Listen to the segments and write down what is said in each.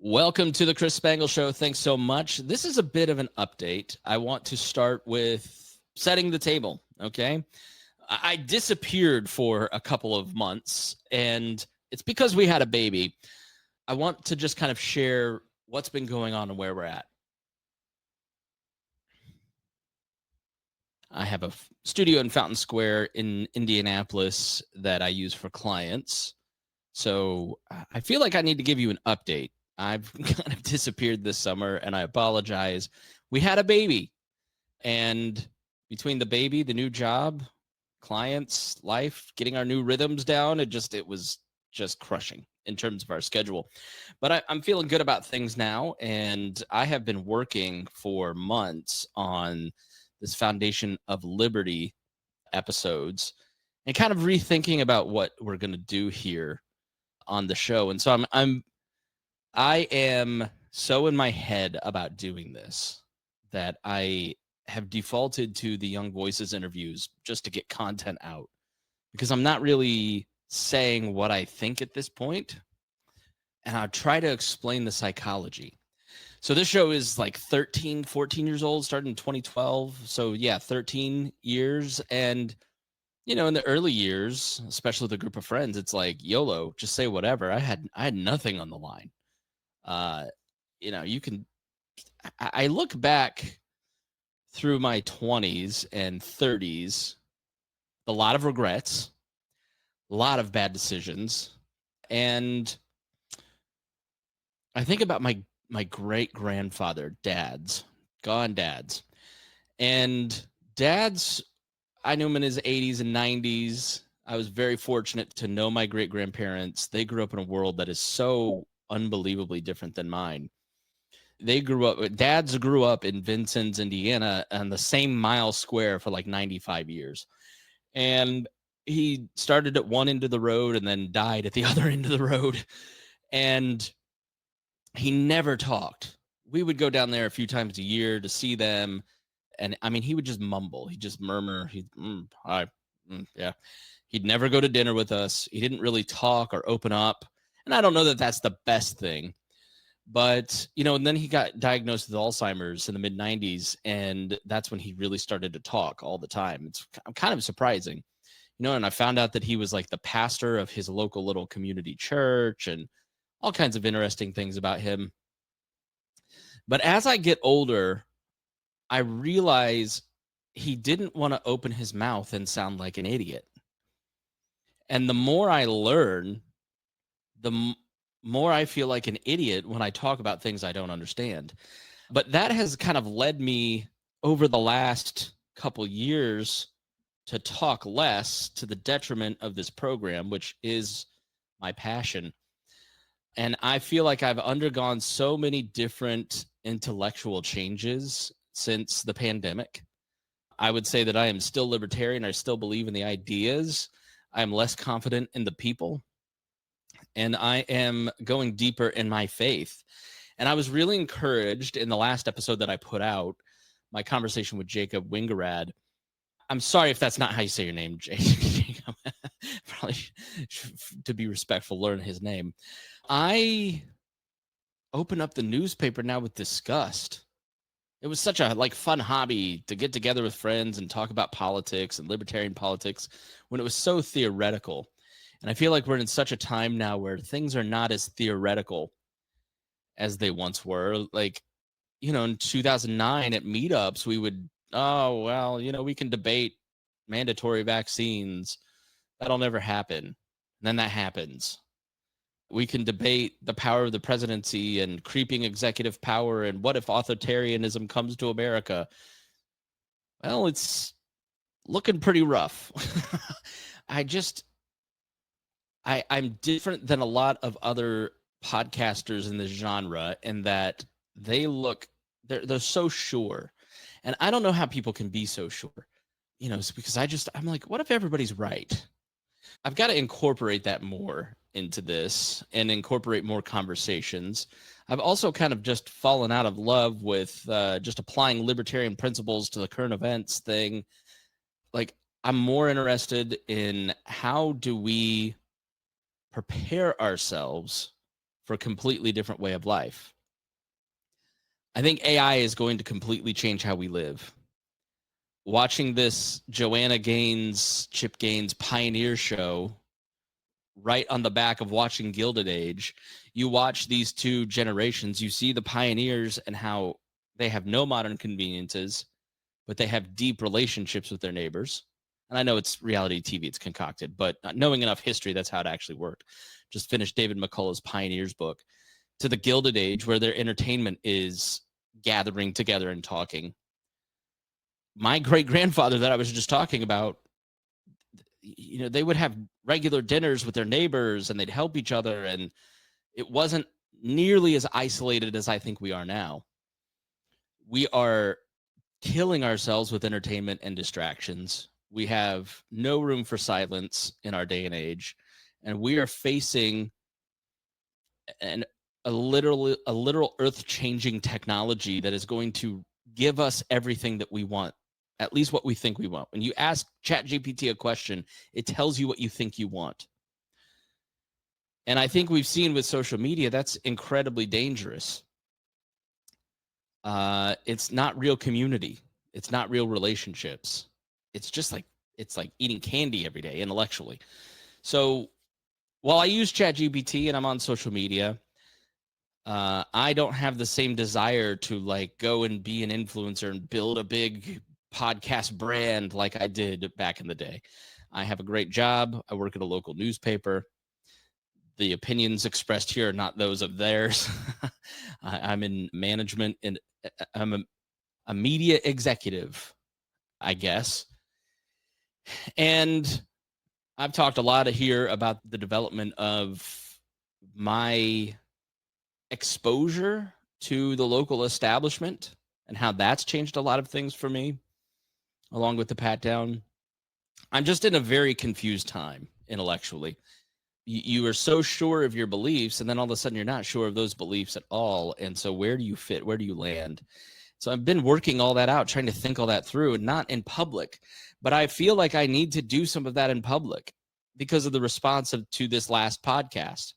Welcome to the Chris Spangle Show. Thanks so much. This is a bit of an update. I want to start with setting the table, okay? I disappeared for a couple of months, and it's because we had a baby. I want to just kind of share what's been going on and where we're at. I have a studio in Fountain Square in Indianapolis that I use for clients. So I feel like I need to give you an update. I've kind of disappeared this summer, and I apologize. We had a baby, and between the baby, the new job, clients, life, getting our new rhythms down, it was just crushing in terms of our schedule. But I'm feeling good about things now, and I have been working for months on this Foundation of Liberty episodes and kind of rethinking about what we're going to do here on the show. And so I am so in my head about doing this that I have defaulted to the Young Voices interviews just to get content out, because I'm not really saying what I think at this point. And I'll try to explain the psychology. So this show is like 13, 14 years old, started in 2012. So yeah, 13 years. And in the early years, especially with a group of friends, it's like YOLO, just say whatever. I had nothing on the line. I look back through my 20s and 30s, a lot of regrets, a lot of bad decisions. And I think about my great grandfather, dads. And dads, I knew him in his 80s and 90s. I was very fortunate to know my great grandparents. They grew up in a world that is so unbelievably different than mine. Dads grew up in Vincennes, Indiana, on the same mile square for like 95 years. And he started at one end of the road and then died at the other end of the road. And he never talked. We would go down there a few times a year to see them. And I mean, he would just mumble. He'd just murmur. Yeah. He'd never go to dinner with us. He didn't really talk or open up. And I don't know that that's the best thing. But, and then he got diagnosed with Alzheimer's in the mid-90s, and that's when he really started to talk all the time. It's kind of surprising, and I found out that he was like the pastor of his local little community church and all kinds of interesting things about him. But as I get older, I realize he didn't want to open his mouth and sound like an idiot. And the more I learn, the more I feel like an idiot when I talk about things I don't understand. But that has kind of led me over the last couple years to talk less, to the detriment of this program, which is my passion. And I feel like I've undergone so many different intellectual changes since the pandemic. I would say that I am still libertarian. I still believe in the ideas. I'm less confident in the people. And I am going deeper in my faith. And I was really encouraged in the last episode that I put out, my conversation with Jacob Wingerad. I'm sorry if that's not how you say your name, Jacob. Probably, to be respectful, learn his name. I open up the newspaper now with disgust. It was such a fun hobby to get together with friends and talk about politics and libertarian politics when it was so theoretical. And I feel like we're in such a time now where things are not as theoretical as they once were. In 2009 at meetups, we would, we can debate mandatory vaccines. That'll never happen. And then that happens. We can debate the power of the presidency and creeping executive power and what if authoritarianism comes to America. Well, it's looking pretty rough. I'm different than a lot of other podcasters in this genre in that they're so sure. And I don't know how people can be so sure, it's because I'm like, what if everybody's right? I've got to incorporate that more into this and incorporate more conversations. I've also kind of just fallen out of love with just applying libertarian principles to the current events thing. I'm more interested in how do we prepare ourselves for a completely different way of life. I think AI is going to completely change how we live. Watching this Joanna Gaines, Chip Gaines Pioneer show right on the back of watching Gilded Age, you watch these two generations, you see the pioneers and how they have no modern conveniences, but they have deep relationships with their neighbors. And I know it's reality TV, it's concocted, but knowing enough history, that's how it actually worked. Just finished David McCullough's Pioneers book, to the Gilded Age, where their entertainment is gathering together and talking. My great-grandfather that I was just talking about, you know, they would have regular dinners with their neighbors and they'd help each other. And it wasn't nearly as isolated as I think we are now. We are killing ourselves with entertainment and distractions. We have no room for silence in our day and age. And we are facing a literal earth-changing technology that is going to give us everything that we want, at least what we think we want. When you ask ChatGPT a question, it tells you what you think you want. And I think we've seen with social media, that's incredibly dangerous. It's not real community. It's not real relationships. It's just like, it's like eating candy every day intellectually. So while I use ChatGPT and I'm on social media, I don't have the same desire to like go and be an influencer and build a big podcast brand like I did back in the day. I have a great job. I work at a local newspaper. The opinions expressed here are not those of theirs. I'm in management and I'm a media executive, I guess. And I've talked a lot here about the development of my exposure to the local establishment and how that's changed a lot of things for me, along with the pat down. I'm just in a very confused time intellectually. You are so sure of your beliefs, and then all of a sudden you're not sure of those beliefs at all. And so where do you fit? Where do you land? So I've been working all that out, trying to think all that through, and not in public. But I feel like I need to do some of that in public because of the response to this last podcast.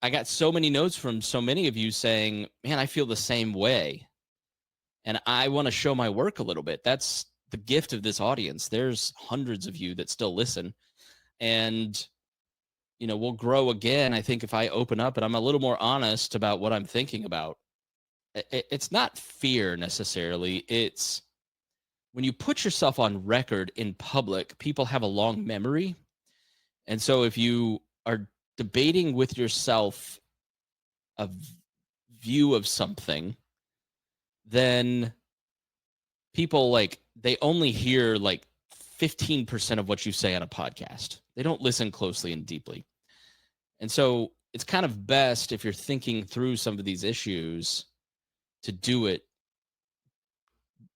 I got so many notes from so many of you saying, man, I feel the same way. And I want to show my work a little bit. That's the gift of this audience. There's hundreds of you that still listen. And, you know, we'll grow again, I think, if I open up and I'm a little more honest about what I'm thinking about. It's not fear necessarily. It's when you put yourself on record in public, people have a long memory. And so if you are debating with yourself a view of something, then people like, they only hear like 15% of what you say on a podcast. They don't listen closely and deeply. And so it's kind of best if you're thinking through some of these issues to do it,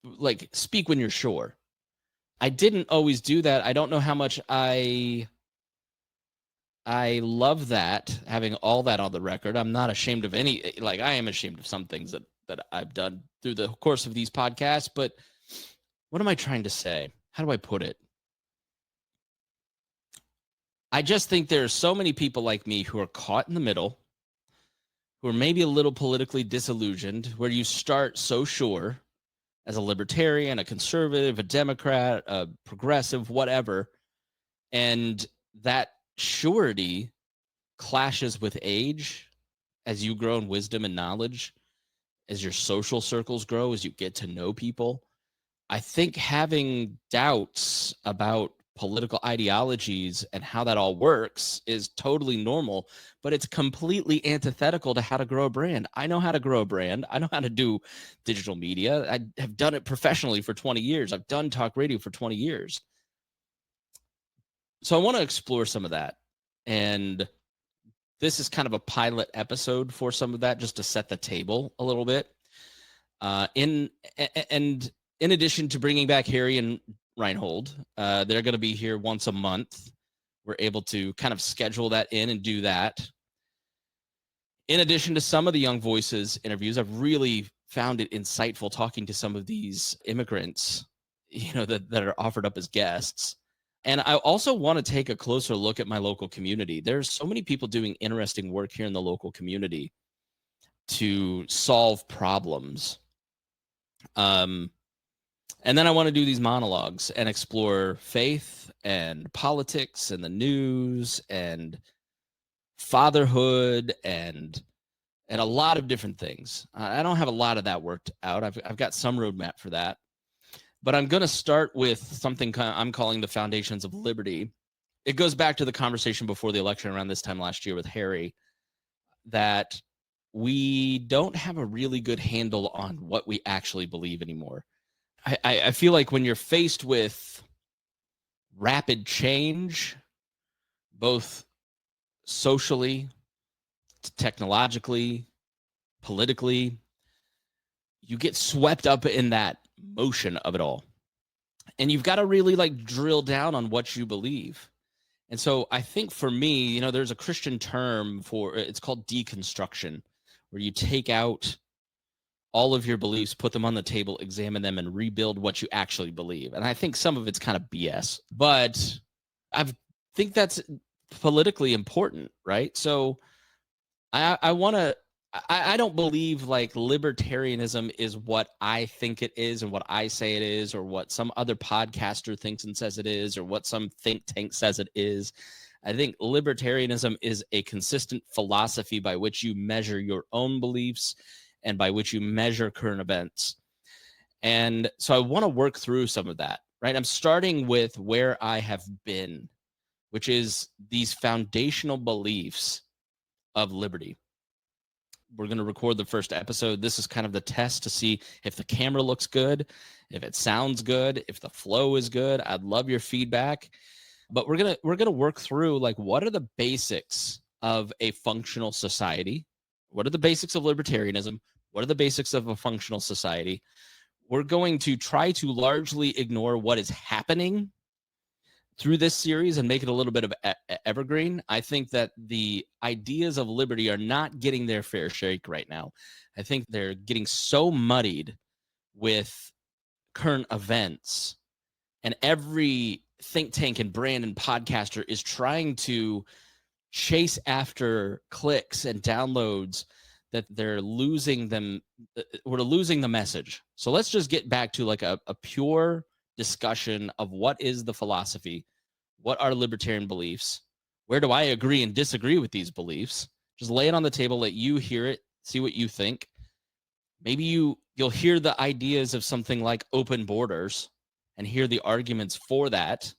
like speak when you're sure. I didn't always do that. I don't know how much I love that, having all that on the record. I'm not ashamed of any, like I am ashamed of some things that I've done through the course of these podcasts, but what am I trying to say? How do I put it? I just think there are so many people like me who are caught in the middle, who are maybe a little politically disillusioned, where you start so sure as a libertarian, a conservative, a Democrat, a progressive, whatever, and that surety clashes with age as you grow in wisdom and knowledge, as your social circles grow, as you get to know people. I think having doubts about political ideologies and how that all works is totally normal, but it's completely antithetical to how to grow a brand. I know how to grow a brand. I know how to do digital media. I have done it professionally for 20 years. I've done talk radio for 20 years. So I want to explore some of that. And this is kind of a pilot episode for some of that, just to set the table a little bit. In addition to bringing back Harry and Reinhold, they're going to be here once a month. We're able to kind of schedule that in and do that. In addition to some of the Young Voices interviews, I've really found it insightful talking to some of these immigrants, you know, that are offered up as guests. And I also want to take a closer look at my local community. There's so many people doing interesting work here in the local community to solve problems. And then I want to do these monologues and explore faith and politics and the news and fatherhood and a lot of different things. I don't have a lot of that worked out. I've got some roadmap for that. But I'm going to start with something I'm calling the foundations of liberty. It goes back to the conversation before the election around this time last year with Harry, that we don't have a really good handle on what we actually believe anymore. I feel like when you're faced with rapid change, both socially, technologically, politically, you get swept up in that motion of it all. And you've got to really like drill down on what you believe. And so I think for me, you know, there's a Christian term for it's called deconstruction, where you take out all of your beliefs, put them on the table, examine them, and rebuild what you actually believe. And I think some of it's kind of BS, but I think that's politically important, right? So I want to. I don't believe like libertarianism is what I think it is and what I say it is, or what some other podcaster thinks and says it is, or what some think tank says it is. I think libertarianism is a consistent philosophy by which you measure your own beliefs and by which you measure current events. And so I want to work through some of that, right? I'm starting with where I have been, which is these foundational beliefs of liberty. We're going to record the first episode. This is kind of the test to see if the camera looks good, if it sounds good, if the flow is good. I'd love your feedback. But we're going to work through like what are the basics of a functional society? What are the basics of libertarianism? What are the basics of a functional society? We're going to try to largely ignore what is happening through this series and make it a little bit of evergreen. I think that the ideas of liberty are not getting their fair shake right now. I think they're getting so muddied with current events, and every think tank and brand and podcaster is trying to chase after clicks and downloads that they're losing them. We're losing the message. So let's just get back to like a pure discussion of what is the philosophy, what are libertarian beliefs, where do I agree and disagree with these beliefs. Just lay it on the table, let you hear it, see what you think. Maybe you'll hear the ideas of something like open borders and hear the arguments for that,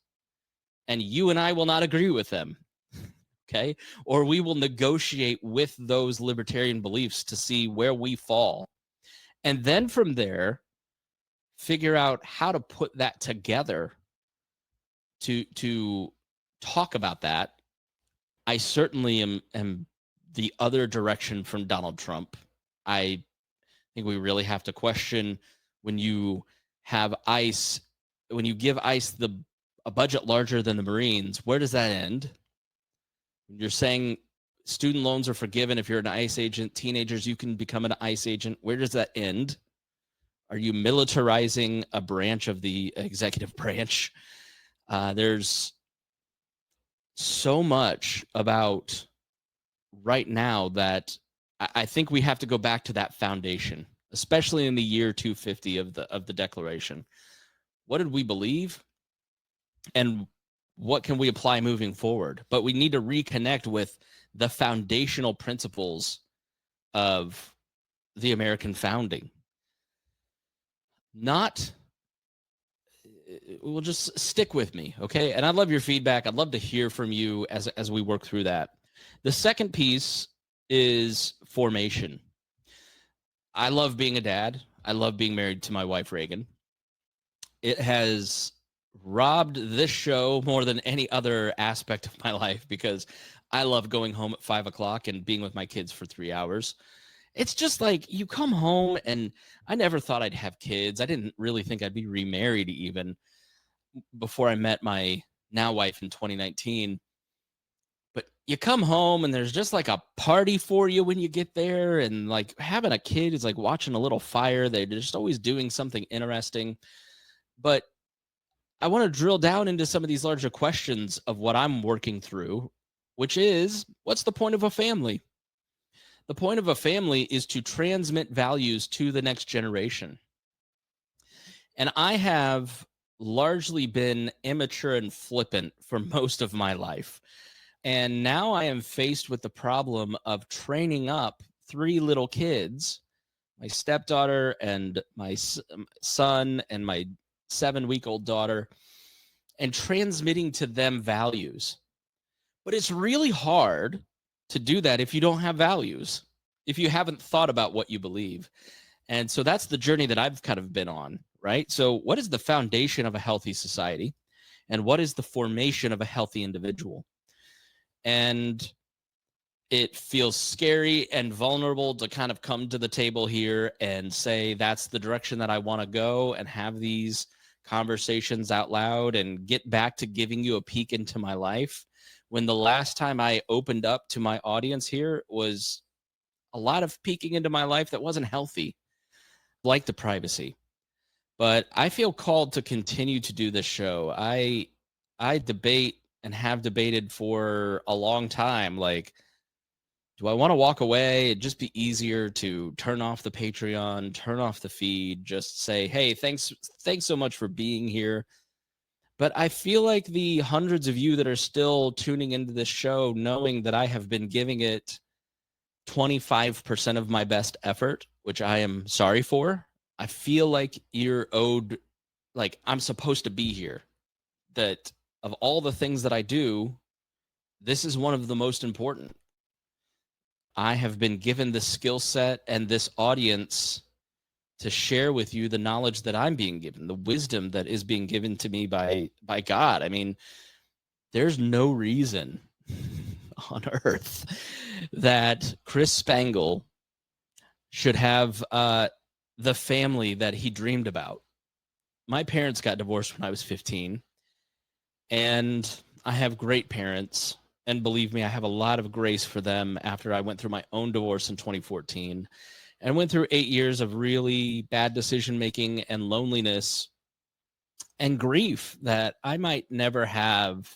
and you and I will not agree with them. Okay? Or we will negotiate with those libertarian beliefs to see where we fall. And then from there, figure out how to put that together to talk about that. I certainly am the other direction from Donald Trump. I think we really have to question when you have ICE, when you give ICE a budget larger than the Marines, where does that end? You're saying student loans are forgiven if you're an ICE agent, teenagers, you can become an ICE agent. Where does that end? Are you militarizing a branch of the executive branch? There's so much about right now that I think we have to go back to that foundation, especially in the year 250 of the Declaration. What did we believe? And what can we apply moving forward? But we need to reconnect with the foundational principles of the American founding. Well, just stick with me, okay? And I'd love your feedback. I'd love to hear from you as we work through that. The second piece is formation. I love being a dad. I love being married to my wife, Reagan. It has robbed this show more than any other aspect of my life because I love going home at 5 o'clock and being with my kids for 3 hours. It's just like you come home, and I never thought I'd have kids. I didn't really think I'd be remarried even before I met my now wife in 2019. But you come home and there's just like a party for you when you get there. And like having a kid is like watching a little fire. They're just always doing something interesting. But I want to drill down into some of these larger questions of what I'm working through, which is, what's the point of a family? The point of a family is to transmit values to the next generation. And I have largely been immature and flippant for most of my life. And now I am faced with the problem of training up 3 little kids, my stepdaughter and my son and my 7-week-old daughter, and transmitting to them values. But it's really hard to do that if you don't have values, if you haven't thought about what you believe. And so that's the journey that I've kind of been on, right? So, what is the foundation of a healthy society? And what is the formation of a healthy individual? And it feels scary and vulnerable to kind of come to the table here and say, that's the direction that I want to go, and have these conversations out loud and get back to giving you a peek into my life. When the last time I opened up to my audience here was a lot of peeking into my life that wasn't healthy, like the privacy. But I feel called to continue to do this show. I debate and have debated for a long time, like, do I want to walk away? It'd just be easier to turn off the Patreon, turn off the feed, just say, hey, thanks so much for being here. But I feel like the hundreds of you that are still tuning into this show, knowing that I have been giving it 25% of my best effort, which I am sorry for. I feel like you're owed, like I'm supposed to be here. That of all the things that I do, this is one of the most important. I have been given the skill set and this audience to share with you the knowledge that I'm being given, the wisdom that is being given to me by God. I mean, there's no reason on earth that Chris Spangle should have the family that he dreamed about. My parents got divorced when I was 15, and I have great parents. And believe me, I have a lot of grace for them after I went through my own divorce in 2014 and went through 8 years of really bad decision making and loneliness and grief that I might never have.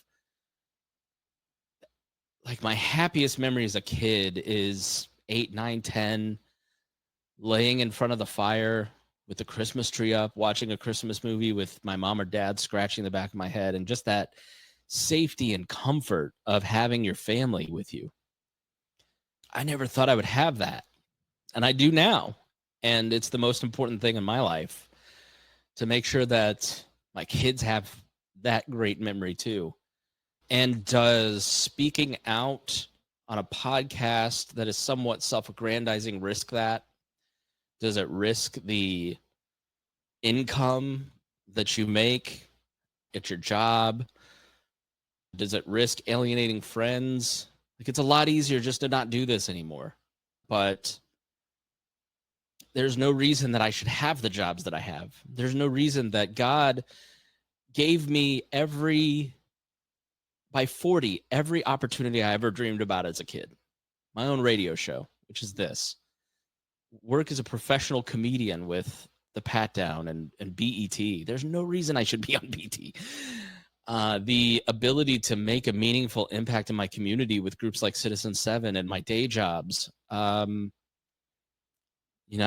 Like, my happiest memory as a kid is 8, 9, 10, laying in front of the fire with the Christmas tree up, watching a Christmas movie with my mom or dad scratching the back of my head, and just that safety and comfort of having your family with you. I never thought I would have that, and I do now. And it's the most important thing in my life, to make sure that my kids have that great memory too. And does speaking out on a podcast that is somewhat self-aggrandizing risk that? Does it risk the income that you make at your job? Does it risk alienating friends? Like, it's a lot easier just to not do this anymore. But there's no reason that I should have the jobs that I have. There's no reason that God gave me by 40, every opportunity I ever dreamed about as a kid. My own radio show, which is this. Work as a professional comedian with the Pat Down and BET. There's no reason I should be on BET. The ability to make a meaningful impact in my community with groups like Citizen 7 and my day jobs. I've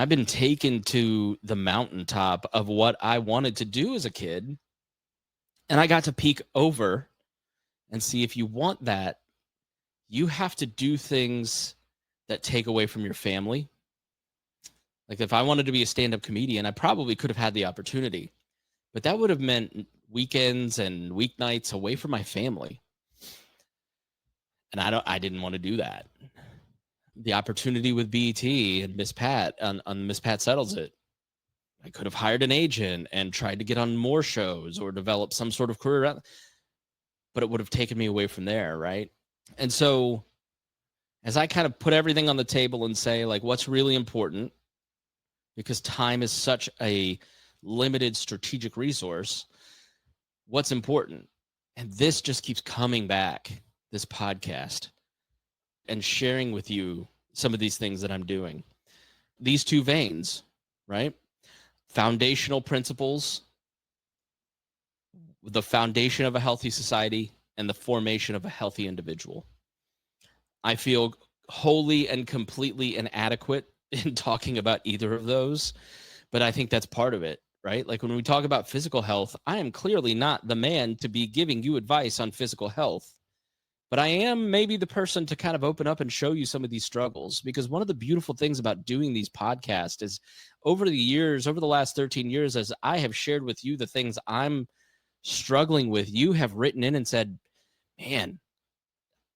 been taken to the mountaintop of what I wanted to do as a kid, and I got to peek over and see, if you want that, you have to do things that take away from your family. Like, if I wanted to be a stand-up comedian, I probably could have had the opportunity, but that would have meant weekends and weeknights away from my family. And I didn't want to do that. The opportunity with BET and Miss Pat on Miss Pat Settles It, I could have hired an agent and tried to get on more shows or develop some sort of career, but it would have taken me away from there, right? And so, as I kind of put everything on the table and say, like, what's really important, because time is such a limited strategic resource, what's important? And this just keeps coming back, this podcast, and sharing with you some of these things that I'm doing. These two veins, right? Foundational principles. the foundation of a healthy society and the formation of a healthy individual. I feel wholly and completely inadequate in talking about either of those, but I think that's part of it, right? Like when we talk about physical health, I am clearly not the man to be giving you advice on physical health, but I am maybe the person to kind of open up and show you some of these struggles, because one of the beautiful things about doing these podcasts is over the years, over the last 13 years, as I have shared with you the things I'm struggling with, you have written in and said, man,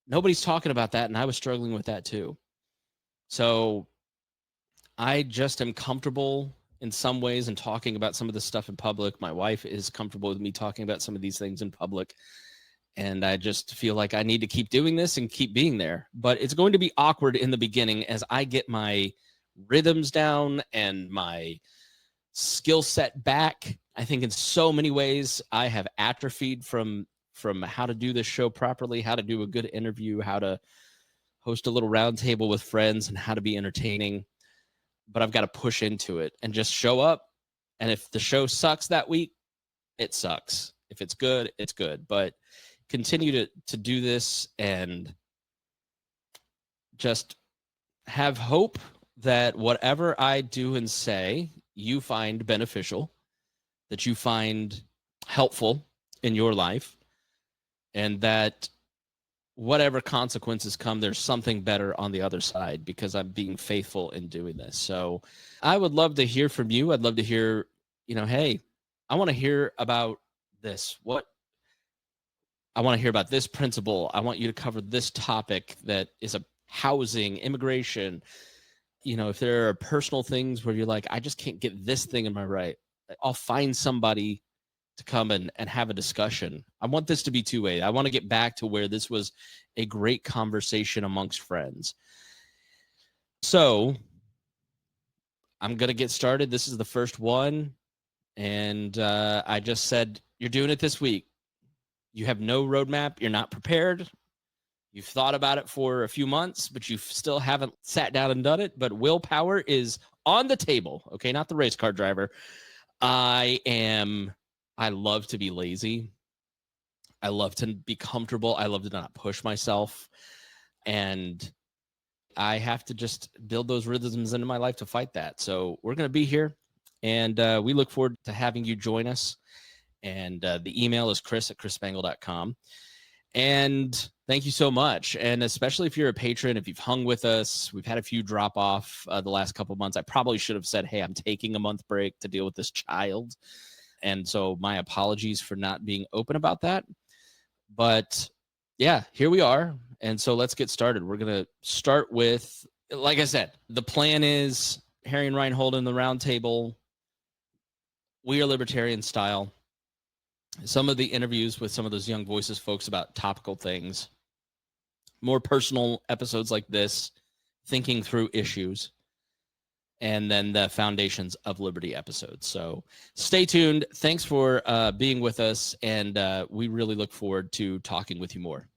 nobody's talking about that. And I was struggling with that too. So I just am comfortable in some ways in talking about some of this stuff in public. My wife is comfortable with me talking about some of these things in public. And I just feel like I need to keep doing this and keep being there. But it's going to be awkward in the beginning as I get my rhythms down and my skill set back. I think in so many ways I have atrophied from how to do this show properly, how to do a good interview, how to host a little round table with friends, and how to be entertaining. But I've got to push into it and just show up. And if the show sucks that week, it sucks. If it's good, it's good. But continue to do this and just have hope that whatever I do and say, you find beneficial, that you find helpful in your life, and that whatever consequences come, there's something better on the other side, because I'm being faithful in doing this. So I would love to hear from you. I'd love to hear, hey, I want to hear about this. I want to hear about this principle. I want you to cover this topic that is a housing, immigration. If there are personal things where you're like, I just can't get this thing in my right, I'll find somebody to come and have a discussion. I want this to be two-way. I want to get back to where this was a great conversation amongst friends. So I'm going to get started. This is the first one. And I just said, you're doing it this week. You have no roadmap. You're not prepared. You've thought about it for a few months, but you still haven't sat down and done it. But willpower is on the table. Okay, not the race car driver. I love to be lazy. I love to be comfortable. I love to not push myself. And I have to just build those rhythms into my life to fight that. So we're going to be here. And we look forward to having you join us. And the email is chris@chrisspangle.com. And thank you so much. And especially if you're a patron, if you've hung with us, we've had a few drop off the last couple of months. I probably should have said, hey, I'm taking a month break to deal with this child. And so my apologies for not being open about that. But yeah, here we are. And so let's get started. We're going to start with, like I said, the plan is Harry and Reinhold in the round table. We are libertarian style. Some of the interviews with some of those young voices folks about topical things, more personal episodes like this, thinking through issues, and then the Foundations of Liberty episodes. So stay tuned. Thanks for being with us, and we really look forward to talking with you more.